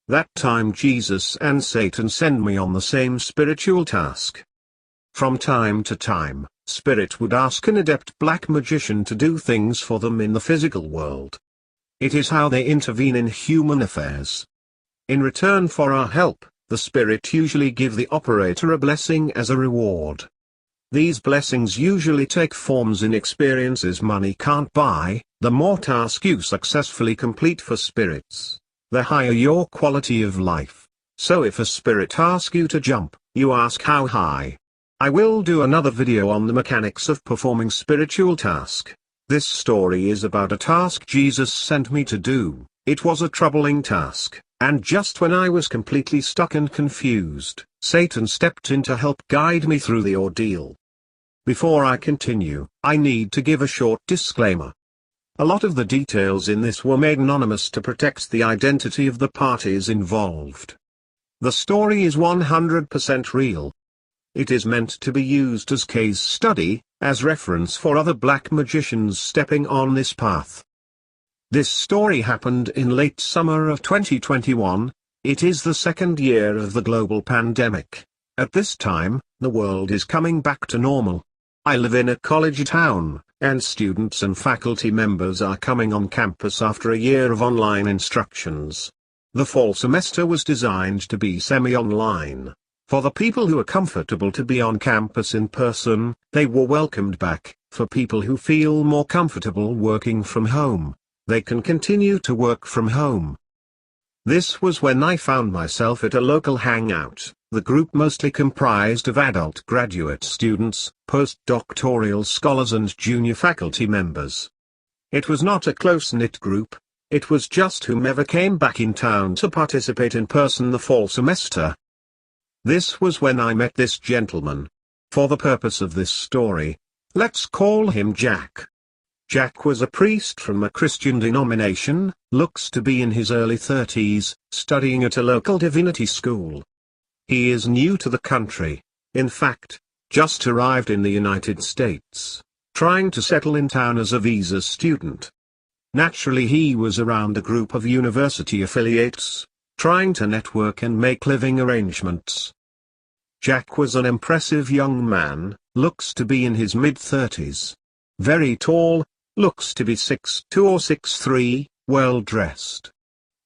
That time Jesus and Satan send me on the same spiritual task. From time to time, Spirit would ask an adept black magician to do things for them in the physical world. It is how they intervene in human affairs. In return for our help, the Spirit usually give the operator a blessing as a reward. These blessings usually take forms in experiences money can't buy. The more tasks you successfully complete for spirits, the higher your quality of life. So if a spirit asks you to jump, you ask how high. I will do another video on the mechanics of performing spiritual task. This story is about a task Jesus sent me to do. It was a troubling task, and just when I was completely stuck and confused, Satan stepped in to help guide me through the ordeal. Before I continue, I need to give a short disclaimer. A lot of the details in this were made anonymous to protect the identity of the parties involved. The story is 100% real. It is meant to be used as case study, as reference for other black magicians stepping on this path. This story happened in late summer of 2021. It is the second year of the global pandemic. At this time, the world is coming back to normal. I live in a college town, and students and faculty members are coming on campus after a year of online instructions. The fall semester was designed to be semi-online. For the people who are comfortable to be on campus in person, they were welcomed back. For people who feel more comfortable working from home, they can continue to work from home. This was when I found myself at a local hangout. The group mostly comprised of adult graduate students, postdoctoral scholars and junior faculty members. It was not a close-knit group. It was just whomever came back in town to participate in person the fall semester. This was when I met this gentleman. For the purpose of this story, let's call him Jack. Jack was a priest from a Christian denomination, looks to be in his early 30s, studying at a local divinity school. He is new to the country, in fact, just arrived in the United States, trying to settle in town as a visa student. Naturally he was around a group of university affiliates, trying to network and make living arrangements. Jack was an impressive young man, looks to be in his mid-30s. Very tall, looks to be 6'2" or 6'3", well dressed.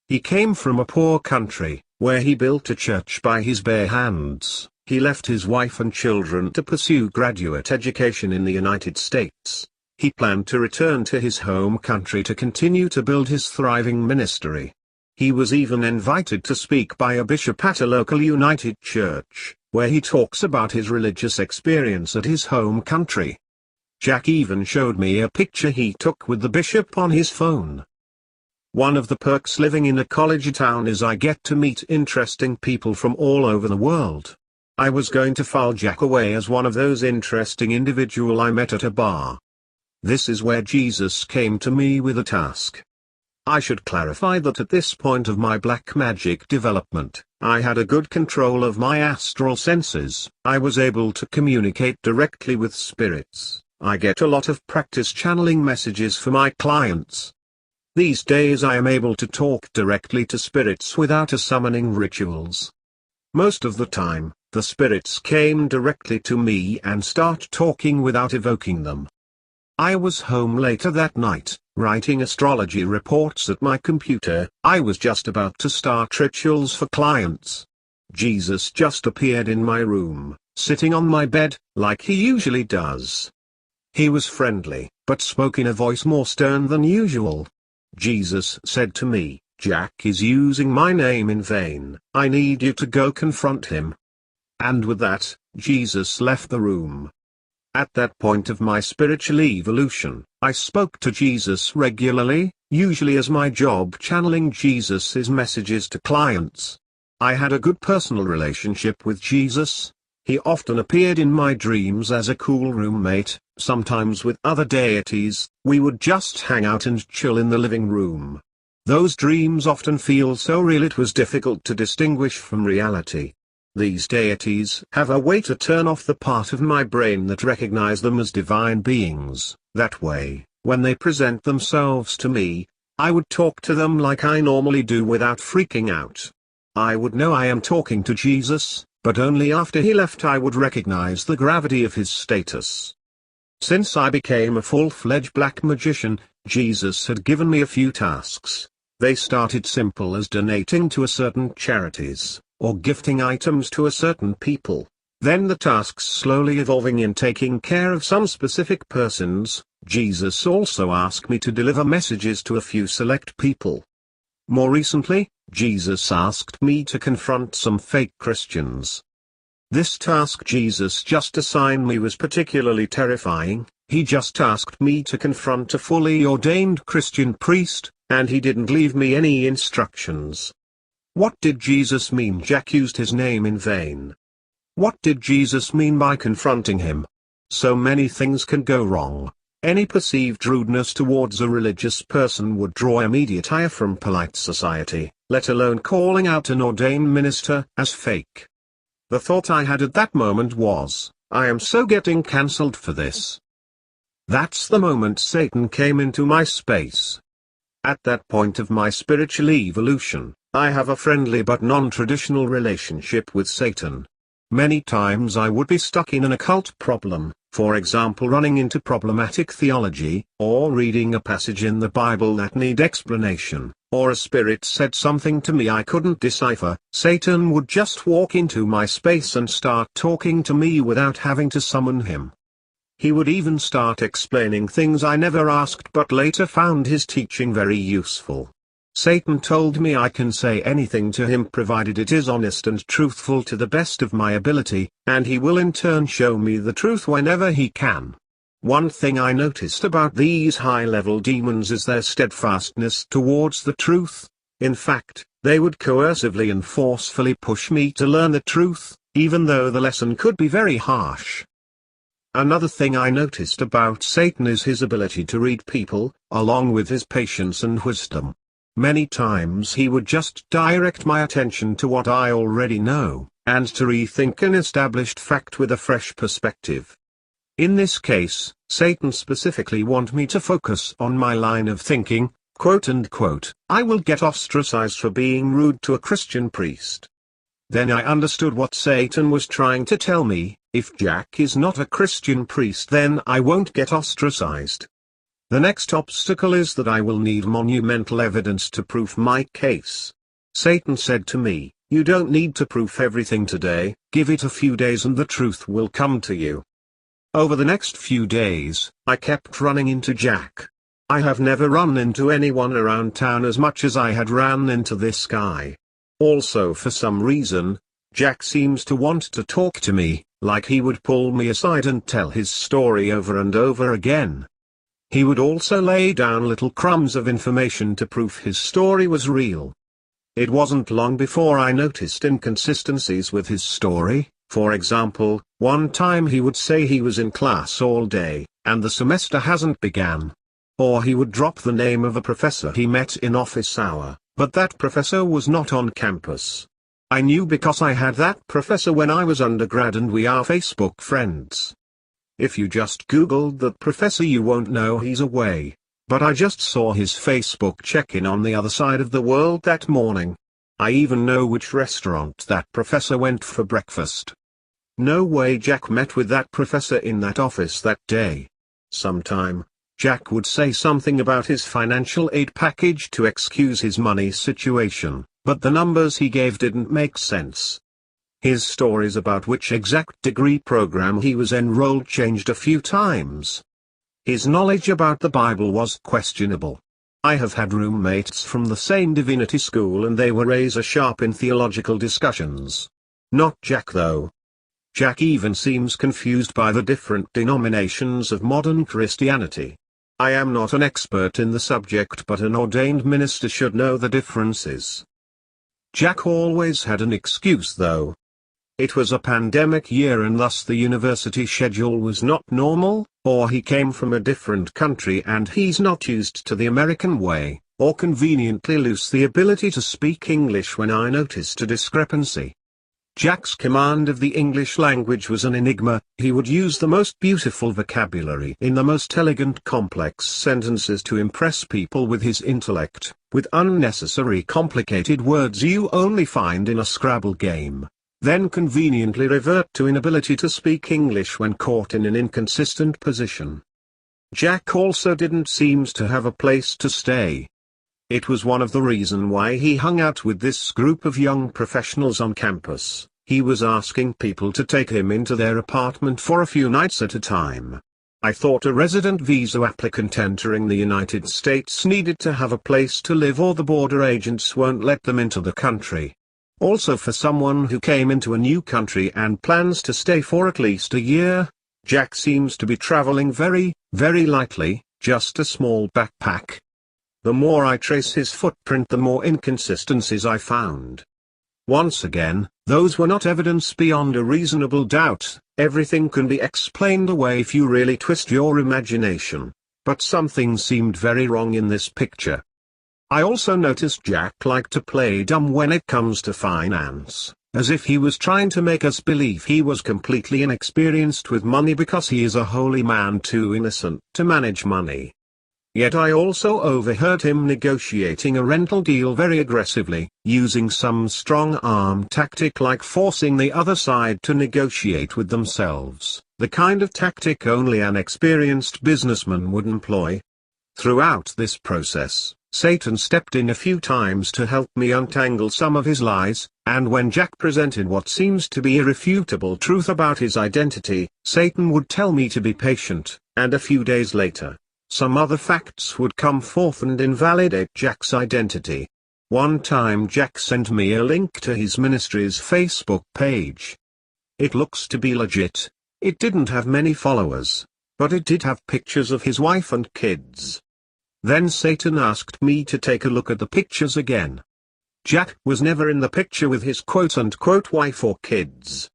He came from a poor country, where he built a church by his bare hands. He left his wife and children to pursue graduate education in the United States. He planned to return to his home country to continue to build his thriving ministry. He was even invited to speak by a bishop at a local United Church, where he talks about his religious experience at his home country. Jack even showed me a picture he took with the bishop on his phone. One of the perks living in a college town is I get to meet interesting people from all over the world. I was going to file Jack away as one of those interesting individuals I met at a bar. This is where Jesus came to me with a task. I should clarify that at this point of my black magic development, I had a good control of my astral senses. I was able to communicate directly with spirits. I get a lot of practice channeling messages for my clients. These days I am able to talk directly to spirits without a summoning rituals. Most of the time, the spirits came directly to me and start talking without evoking them. I was home later that night, writing astrology reports at my computer. I was just about to start rituals for clients. Jesus just appeared in my room, sitting on my bed, like he usually does. He was friendly, but spoke in a voice more stern than usual. Jesus said to me, "Jack is using my name in vain. I need you to go confront him." And with that, Jesus left the room. At that point of my spiritual evolution, I spoke to Jesus regularly, usually as my job channeling Jesus' messages to clients. I had a good personal relationship with Jesus. He often appeared in my dreams as a cool roommate. Sometimes with other deities, we would just hang out and chill in the living room. Those dreams often feel so real it was difficult to distinguish from reality. These deities have a way to turn off the part of my brain that recognize them as divine beings. That way, when they present themselves to me, I would talk to them like I normally do without freaking out. I would know I am talking to Jesus, but only after he left I would recognize the gravity of his status. Since I became a full-fledged black magician, Jesus had given me a few tasks. They started simple as donating to a certain charities, or gifting items to a certain people. Then the tasks slowly evolving in taking care of some specific persons. Jesus also asked me to deliver messages to a few select people. More recently, Jesus asked me to confront some fake Christians. This task Jesus just assigned me was particularly terrifying. He just asked me to confront a fully ordained Christian priest, and he didn't leave me any instructions. What did Jesus mean Jack used his name in vain? What did Jesus mean by confronting him? So many things can go wrong. Any perceived rudeness towards a religious person would draw immediate ire from polite society, let alone calling out an ordained minister as fake. The thought I had at that moment was, I am so getting cancelled for this. That's the moment Satan came into my space. At that point of my spiritual evolution, I have a friendly but non-traditional relationship with Satan. Many times I would be stuck in an occult problem, for example running into problematic theology, or reading a passage in the Bible that need explanation, or a spirit said something to me I couldn't decipher. Satan would just walk into my space and start talking to me without having to summon him. He would even start explaining things I never asked but later found his teaching very useful. Satan told me I can say anything to him provided it is honest and truthful to the best of my ability, and he will in turn show me the truth whenever he can. One thing I noticed about these high-level demons is their steadfastness towards the truth. In fact, they would coercively and forcefully push me to learn the truth, even though the lesson could be very harsh. Another thing I noticed about Satan is his ability to read people, along with his patience and wisdom. Many times he would just direct my attention to what I already know, and to rethink an established fact with a fresh perspective. In this case, Satan specifically wanted me to focus on my line of thinking, quote unquote, I will get ostracized for being rude to a Christian priest. Then I understood what Satan was trying to tell me, if Jack is not a Christian priest then I won't get ostracized. The next obstacle is that I will need monumental evidence to prove my case. Satan said to me, you don't need to prove everything today, give it a few days and the truth will come to you. Over the next few days, I kept running into Jack. I have never run into anyone around town as much as I had ran into this guy. Also for some reason, Jack seems to want to talk to me, like he would pull me aside and tell his story over and over again. He would also lay down little crumbs of information to prove his story was real. It wasn't long before I noticed inconsistencies with his story. For example, one time he would say he was in class all day, and the semester hasn't begun. Or he would drop the name of a professor he met in office hour, but that professor was not on campus. I knew because I had that professor when I was undergrad and we are Facebook friends. If you just Googled that professor you won't know he's away, but I just saw his Facebook check-in on the other side of the world that morning. I even know which restaurant that professor went for breakfast. No way Jack met with that professor in that office that day. Sometime, Jack would say something about his financial aid package to excuse his money situation, but the numbers he gave didn't make sense. His stories about which exact degree program he was enrolled changed a few times. His knowledge about the Bible was questionable. I have had roommates from the same divinity school and they were razor sharp in theological discussions. Not Jack though. Jack even seems confused by the different denominations of modern Christianity. I am not an expert in the subject but an ordained minister should know the differences. Jack always had an excuse though. It was a pandemic year and thus the university schedule was not normal, or he came from a different country and he's not used to the American way, or conveniently lose the ability to speak English when I noticed a discrepancy. Jack's command of the English language was an enigma. He would use the most beautiful vocabulary in the most elegant complex sentences to impress people with his intellect, with unnecessary complicated words you only find in a Scrabble game, then conveniently revert to inability to speak English when caught in an inconsistent position. Jack also didn't seem to have a place to stay. It was one of the reasons why he hung out with this group of young professionals on campus. He was asking people to take him into their apartment for a few nights at a time. I thought a resident visa applicant entering the United States needed to have a place to live or the border agents won't let them into the country. Also, for someone who came into a new country and plans to stay for at least a year, Jack seems to be traveling very, very lightly, just a small backpack. The more I trace his footprint, the more inconsistencies I found. Once again, those were not evidence beyond a reasonable doubt. Everything can be explained away if you really twist your imagination. But something seemed very wrong in this picture. I also noticed Jack liked to play dumb when it comes to finance, as if he was trying to make us believe he was completely inexperienced with money because he is a holy man too innocent to manage money. Yet I also overheard him negotiating a rental deal very aggressively, using some strong-arm tactic like forcing the other side to negotiate with themselves, the kind of tactic only an experienced businessman would employ. Throughout this process, Satan stepped in a few times to help me untangle some of his lies, and when Jack presented what seems to be irrefutable truth about his identity, Satan would tell me to be patient, and a few days later, some other facts would come forth and invalidate Jack's identity. One time Jack sent me a link to his ministry's Facebook page. It looks to be legit. It didn't have many followers, but it did have pictures of his wife and kids. Then Satan asked me to take a look at the pictures again. Jack was never in the picture with his quote-unquote wife or kids.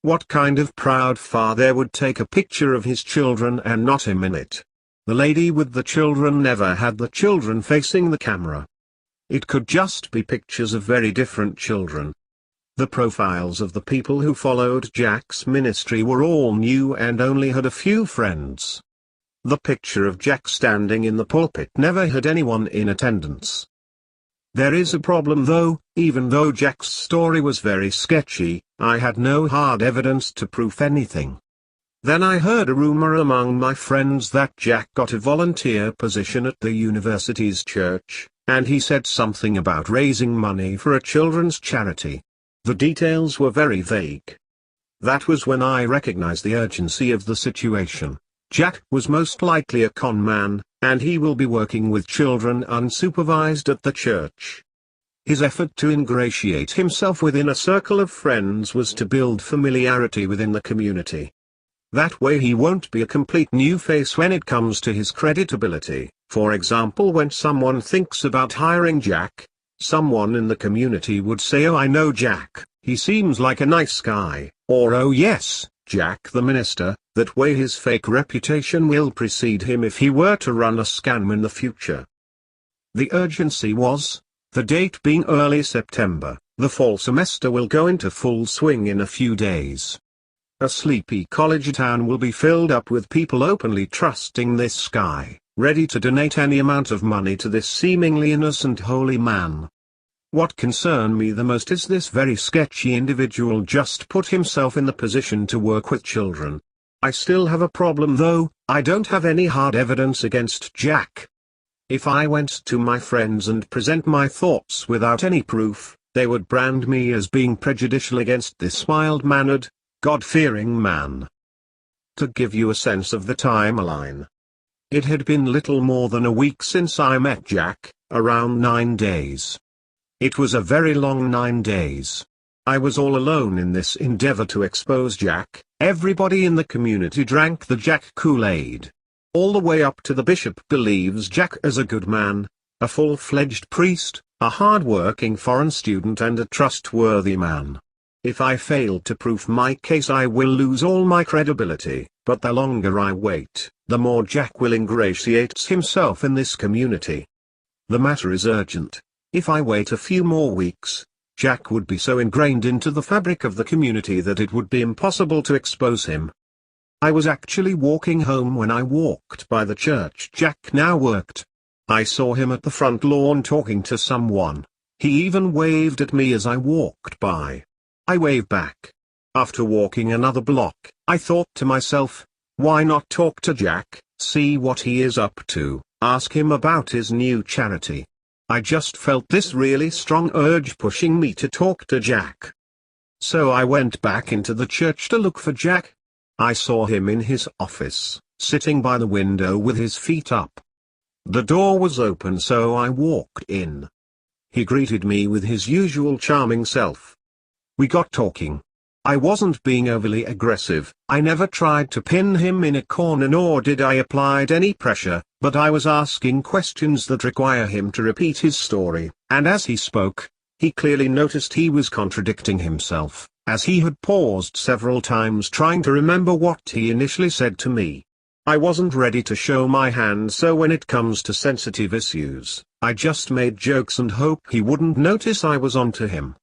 What kind of proud father would take a picture of his children and not him in it? The lady with the children never had the children facing the camera. It could just be pictures of very different children. The profiles of the people who followed Jack's ministry were all new and only had a few friends. The picture of Jack standing in the pulpit never had anyone in attendance. There is a problem though. Even though Jack's story was very sketchy, I had no hard evidence to prove anything. Then I heard a rumor among my friends that Jack got a volunteer position at the university's church, and he said something about raising money for a children's charity. The details were very vague. That was when I recognized the urgency of the situation. Jack was most likely a con man, and he will be working with children unsupervised at the church. His effort to ingratiate himself within a circle of friends was to build familiarity within the community. That way he won't be a complete new face when it comes to his creditability. For example, when someone thinks about hiring Jack, someone in the community would say, "Oh, I know Jack, he seems like a nice guy," or "Oh yes, Jack the minister." That way his fake reputation will precede him if he were to run a scam in the future. The urgency was, the date being early September, the fall semester will go into full swing in a few days. A sleepy college town will be filled up with people openly trusting this guy, ready to donate any amount of money to this seemingly innocent holy man. What concerned me the most is this very sketchy individual just put himself in the position to work with children. I still have a problem though. I don't have any hard evidence against Jack. If I went to my friends and present my thoughts without any proof, they would brand me as being prejudicial against this mild-mannered, God-fearing man. To give you a sense of the timeline. It had been little more than a week since I met Jack, around 9 days. It was a very long 9 days. I was all alone in this endeavor to expose Jack. Everybody in the community drank the Jack Kool-Aid. All the way up to the bishop believes Jack as a good man, a full-fledged priest, a hard-working foreign student and a trustworthy man. If I fail to prove my case I will lose all my credibility, but the longer I wait, the more Jack will ingratiate himself in this community. The matter is urgent. If I wait a few more weeks, Jack would be so ingrained into the fabric of the community that it would be impossible to expose him. I was actually walking home when I walked by the church Jack now worked. I saw him at the front lawn talking to someone. He even waved at me as I walked by. I waved back. After walking another block, I thought to myself, why not talk to Jack, see what he is up to, ask him about his new charity. I just felt this really strong urge pushing me to talk to Jack. So I went back into the church to look for Jack. I saw him in his office, sitting by the window with his feet up. The door was open, so I walked in. He greeted me with his usual charming self. We got talking. I wasn't being overly aggressive, I never tried to pin him in a corner nor did I apply any pressure, but I was asking questions that require him to repeat his story, and as he spoke, he clearly noticed he was contradicting himself, as he had paused several times trying to remember what he initially said to me. I wasn't ready to show my hand, so when it comes to sensitive issues, I just made jokes and hoped he wouldn't notice I was onto him.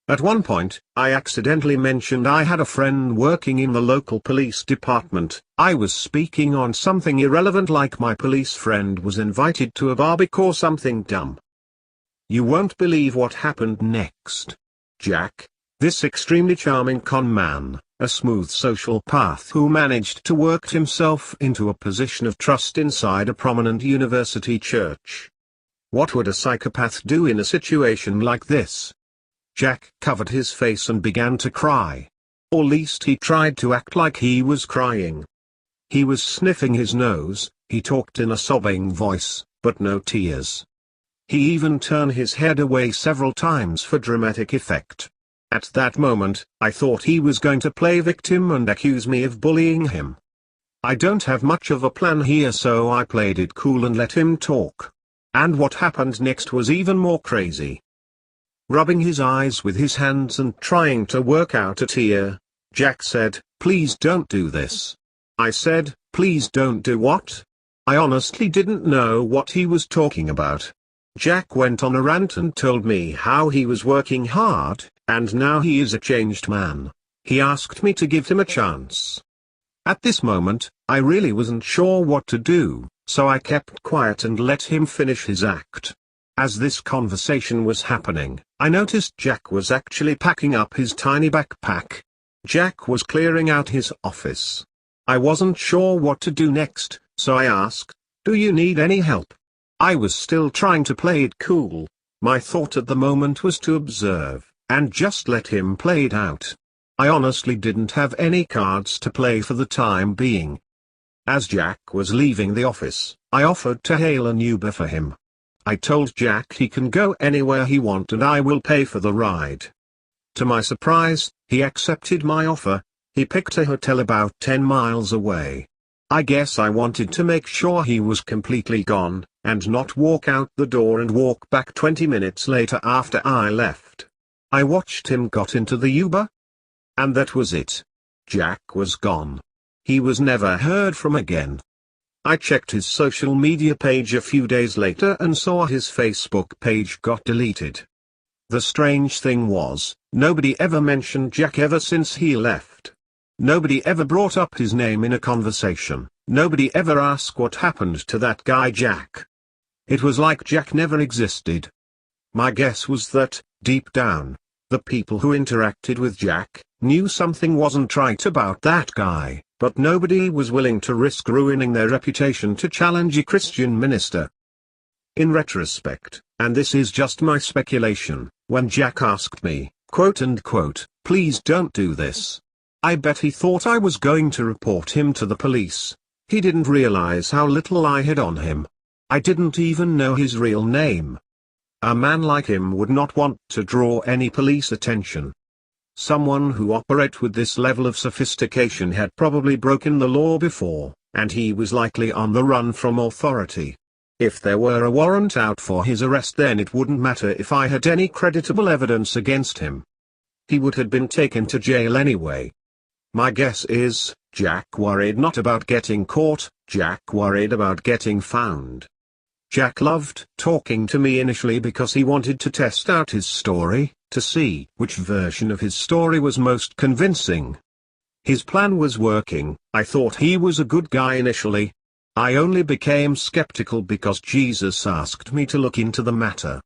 At one point, I accidentally mentioned I had a friend working in the local police department. I was speaking on something irrelevant like my police friend was invited to a barbecue or something dumb. You won't believe what happened next. Jack, this extremely charming con man, a smooth social path who managed to work himself into a position of trust inside a prominent university church. What would a psychopath do in a situation like this? Jack covered his face and began to cry. Or at least he tried to act like he was crying. He was sniffing his nose, he talked in a sobbing voice, but no tears. He even turned his head away several times for dramatic effect. At that moment, I thought he was going to play victim and accuse me of bullying him. I don't have much of a plan here, so I played it cool and let him talk. And what happened next was even more crazy. Rubbing his eyes with his hands and trying to work out a tear, Jack said, "Please don't do this." I said, "Please don't do what?" I honestly didn't know what he was talking about. Jack went on a rant and told me how he was working hard, and now he is a changed man. He asked me to give him a chance. At this moment, I really wasn't sure what to do, so I kept quiet and let him finish his act. As this conversation was happening, I noticed Jack was actually packing up his tiny backpack. Jack was clearing out his office. I wasn't sure what to do next, so I asked, "Do you need any help?" I was still trying to play it cool. My thought at the moment was to observe, and just let him play it out. I honestly didn't have any cards to play for the time being. As Jack was leaving the office, I offered to hail an Uber for him. I told Jack he can go anywhere he wants and I will pay for the ride. To my surprise, he accepted my offer. He picked a hotel about 10 miles away. I guess I wanted to make sure he was completely gone, and not walk out the door and walk back 20 minutes later after I left. I watched him got into the Uber. And that was it. Jack was gone. He was never heard from again. I checked his social media page a few days later and saw his Facebook page got deleted. The strange thing was, nobody ever mentioned Jack ever since he left. Nobody ever brought up his name in a conversation, nobody ever asked what happened to that guy Jack. It was like Jack never existed. My guess was that, deep down, the people who interacted with Jack knew something wasn't right about that guy, but nobody was willing to risk ruining their reputation to challenge a Christian minister. In retrospect, and this is just my speculation, when Jack asked me, quote unquote, "Please don't do this," I bet he thought I was going to report him to the police. He didn't realize how little I had on him. I didn't even know his real name. A man like him would not want to draw any police attention. Someone who operates with this level of sophistication had probably broken the law before, and he was likely on the run from authority. If there were a warrant out for his arrest, then it wouldn't matter if I had any creditable evidence against him. He would have been taken to jail anyway. My guess is, Jack worried not about getting caught, Jack worried about getting found. Jack loved talking to me initially because he wanted to test out his story, to see which version of his story was most convincing. His plan was working. I thought he was a good guy initially. I only became skeptical because Jesus asked me to look into the matter.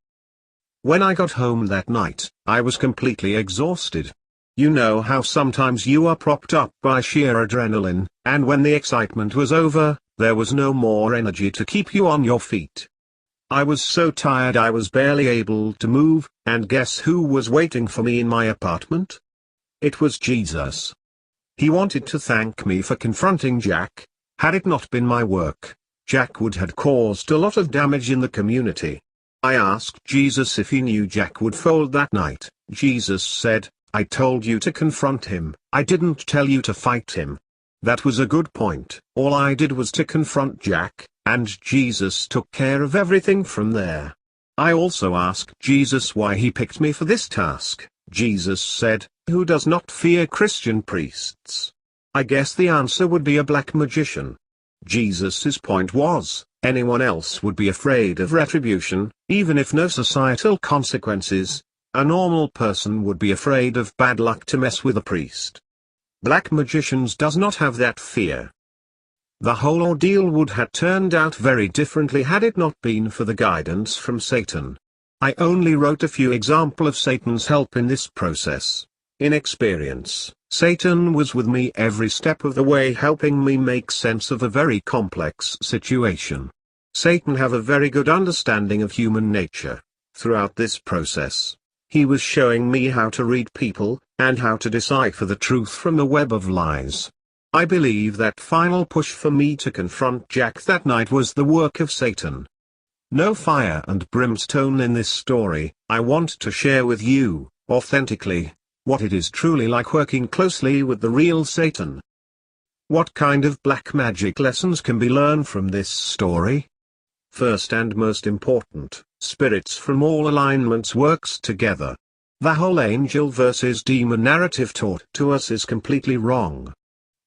When I got home that night, I was completely exhausted. You know how sometimes you are propped up by sheer adrenaline, and when the excitement was over, there was no more energy to keep you on your feet. I was so tired I was barely able to move, and guess who was waiting for me in my apartment? It was Jesus. He wanted to thank me for confronting Jack. Had it not been my work, Jack would have caused a lot of damage in the community. I asked Jesus if he knew Jack would fold that night. Jesus said, "I told you to confront him, I didn't tell you to fight him." That was a good point. All I did was to confront Jack, and Jesus took care of everything from there. I also asked Jesus why he picked me for this task. Jesus said, "Who does not fear Christian priests?" I guess the answer would be a black magician. Jesus' point was, anyone else would be afraid of retribution, even if no societal consequences. A normal person would be afraid of bad luck to mess with a priest. Black magicians does not have that fear. The whole ordeal would have turned out very differently had it not been for the guidance from Satan. I only wrote a few examples of Satan's help in this process. In experience, Satan was with me every step of the way, helping me make sense of a very complex situation. Satan have a very good understanding of human nature. Throughout this process, he was showing me how to read people, and how to decipher the truth from the web of lies. I believe that final push for me to confront Jack that night was the work of Satan. No fire and brimstone in this story. I want to share with you, authentically, what it is truly like working closely with the real Satan. What kind of black magic lessons can be learned from this story? First and most important, spirits from all alignments works together. The whole angel versus demon narrative taught to us is completely wrong.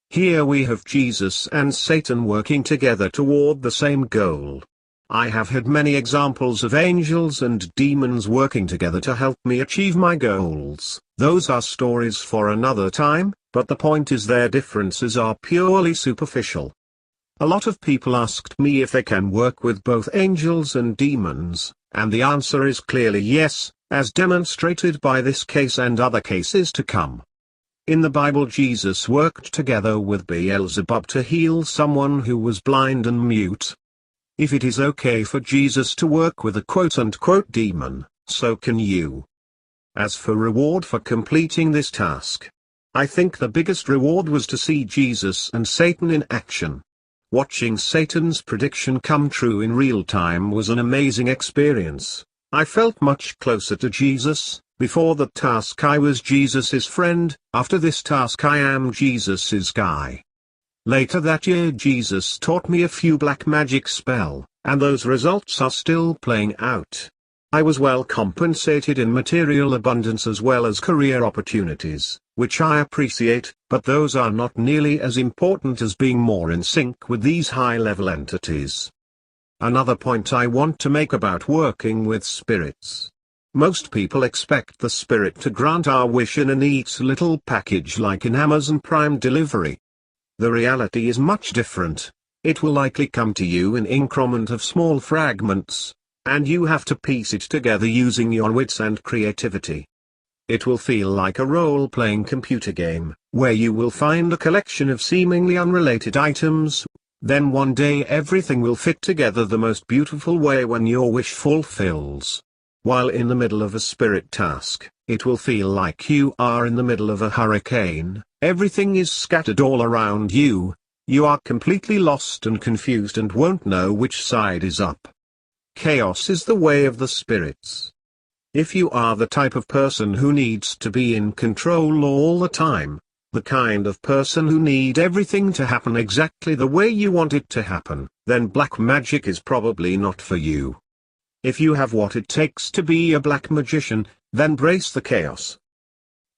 Here we have Jesus and Satan working together toward the same goal. I have had many examples of angels and demons working together to help me achieve my goals. Those are stories for another time, but the point is their differences are purely superficial. A lot of people asked me if they can work with both angels and demons, and the answer is clearly yes, as demonstrated by this case and other cases to come. In the Bible, Jesus worked together with Beelzebub to heal someone who was blind and mute. If it is okay for Jesus to work with a quote-unquote demon, so can you. As for reward for completing this task, I think the biggest reward was to see Jesus and Satan in action. Watching Satan's prediction come true in real time was an amazing experience. I felt much closer to Jesus. Before the task I was Jesus's friend, after this task I am Jesus's guy. Later that year Jesus taught me a few black magic spell, and those results are still playing out. I was well compensated in material abundance as well as career opportunities, which I appreciate, but those are not nearly as important as being more in sync with these high-level entities. Another point I want to make about working with spirits. Most people expect the spirit to grant our wish in a neat little package like in Amazon Prime delivery. The reality is much different. It will likely come to you in increment of small fragments, and you have to piece it together using your wits and creativity. It will feel like a role-playing computer game, where you will find a collection of seemingly unrelated items. Then one day everything will fit together the most beautiful way when your wish fulfills. While in the middle of a spirit task, it will feel like you are in the middle of a hurricane. Everything is scattered all around you. You are completely lost and confused and won't know which side is up. Chaos is the way of the spirits. If you are the type of person who needs to be in control all the time, the kind of person who need everything to happen exactly the way you want it to happen, then black magic is probably not for you. If you have what it takes to be a black magician, then brace the chaos.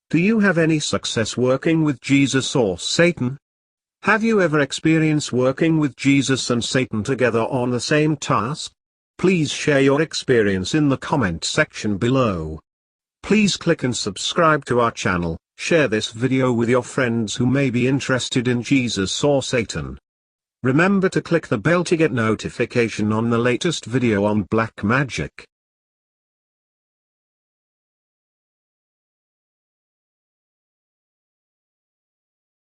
Do you have any success working with Jesus or Satan? Have you ever experienced working with Jesus and Satan together on the same task? Please share your experience in the comment section below. Please click and subscribe to our channel, share this video with your friends who may be interested in Jesus or Satan. Remember to click the bell to get notification on the latest video on Black Magick.